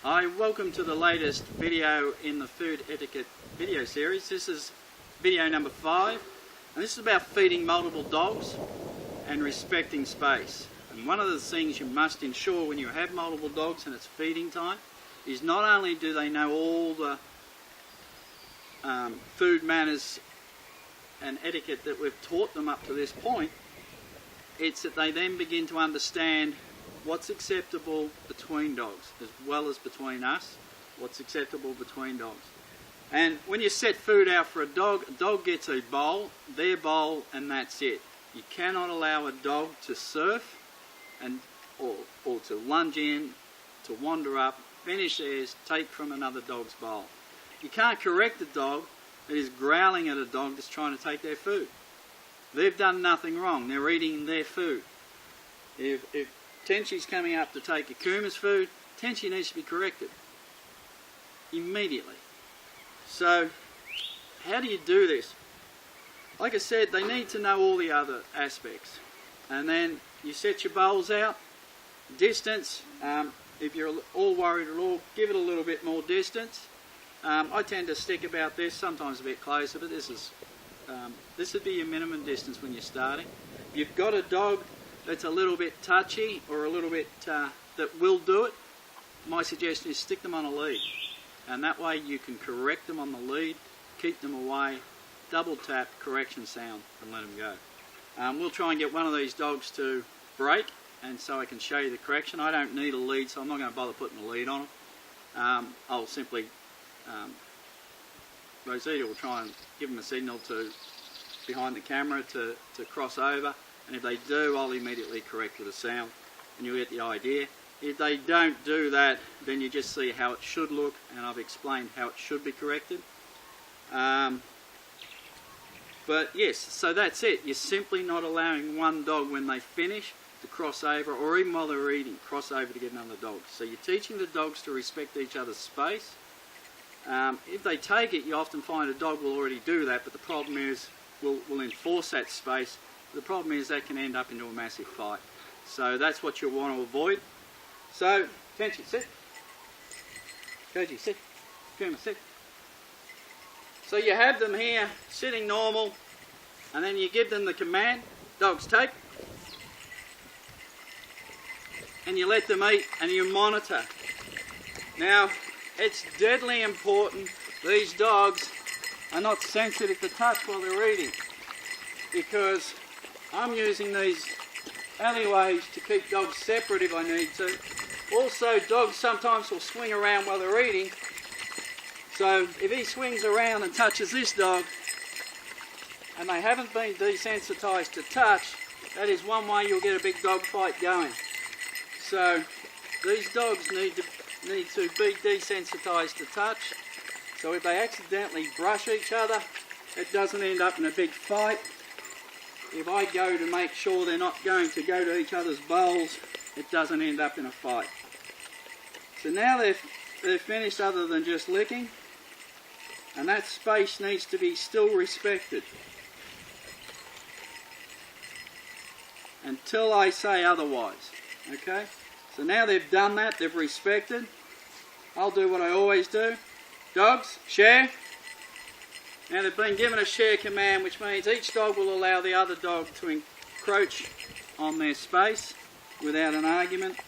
Hi, welcome to the latest video in the food etiquette video series. This is video number 5, and this is about feeding multiple dogs and respecting space. And one of the things you must ensure when you have multiple dogs and it's feeding time is not only do they know all the food manners and etiquette that we've taught them up to this point, it's that they then begin to understand what's acceptable between dogs as well as between us, what's acceptable between dogs. And when you set food out for a dog gets a bowl, their bowl, and that's it. You cannot allow a dog to surf or to lunge in, to wander up, finish theirs, take from another dog's bowl. You can't correct a dog that is growling at a dog that's trying to take their food. They've done nothing wrong. They're eating their food. If Tenchi's coming up to take Akuma's food, Tenchi needs to be corrected immediately. So, how do you do this? Like I said, they need to know all the other aspects. And then you set your bowls out, distance. If you're all worried at all, give it a little bit more distance. I tend to stick about this, sometimes a bit closer, but this would be your minimum distance when you're starting. If you've got a dog that's a little bit touchy or a little bit that will do it, my suggestion is stick them on a lead, and that way you can correct them on the lead, keep them away, double tap, correction sound, and let them go. We'll try and get one of these dogs to break, and so I can show you the correction. I don't need a lead, so I'm not going to bother putting a lead on them. I'll simply Rosita will try and give them a signal to behind the camera to cross over. And if they do, I'll immediately correct with a sound, and you'll get the idea. If they don't do that, then you just see how it should look, and I've explained how it should be corrected. But yes, so that's it. You're simply not allowing one dog when they finish to cross over, or even while they're eating, cross over to get another dog. So you're teaching the dogs to respect each other's space. If they take it, you often find a dog will already do that, but the problem is we'll enforce that space. The problem is that can end up into a massive fight. So that's what you'll want to avoid. So, Tenchi, sit. Koji, sit. Kuma, sit. So you have them here sitting normal, and then you give them the command, dogs take, and you let them eat and you monitor. Now, it's deadly important these dogs are not sensitive to touch while they're eating, because I'm using these alleyways to keep dogs separate if I need to. Also, dogs sometimes will swing around while they're eating. So if he swings around and touches this dog, and they haven't been desensitized to touch, that is one way you'll get a big dog fight going. So these dogs need to be desensitized to touch. So if they accidentally brush each other, it doesn't end up in a big fight. If I go to make sure they're not going to go to each other's bowls, it doesn't end up in a fight. So now they're finished other than just licking, and that space needs to be still respected until I say otherwise. Okay? So now they've done that, they've respected. I'll do what I always do. Dogs, share. Now they've been given a share command, which means each dog will allow the other dog to encroach on their space without an argument.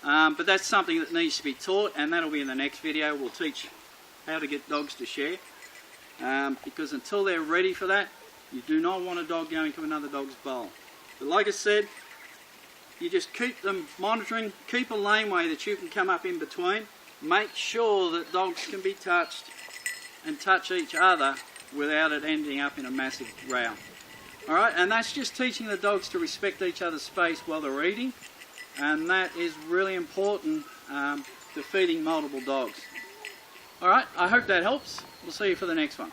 But that's something that needs to be taught, and that'll be in the next video. We'll teach how to get dogs to share. Because until they're ready for that, you do not want a dog going to another dog's bowl. But like I said, you just keep them monitoring, keep a laneway that you can come up in between. Make sure that dogs can be touched and touch each other without it ending up in a massive row. Alright, and that's just teaching the dogs to respect each other's space while they're eating, and that is really important to feeding multiple dogs. Alright, I hope that helps. We'll see you for the next one.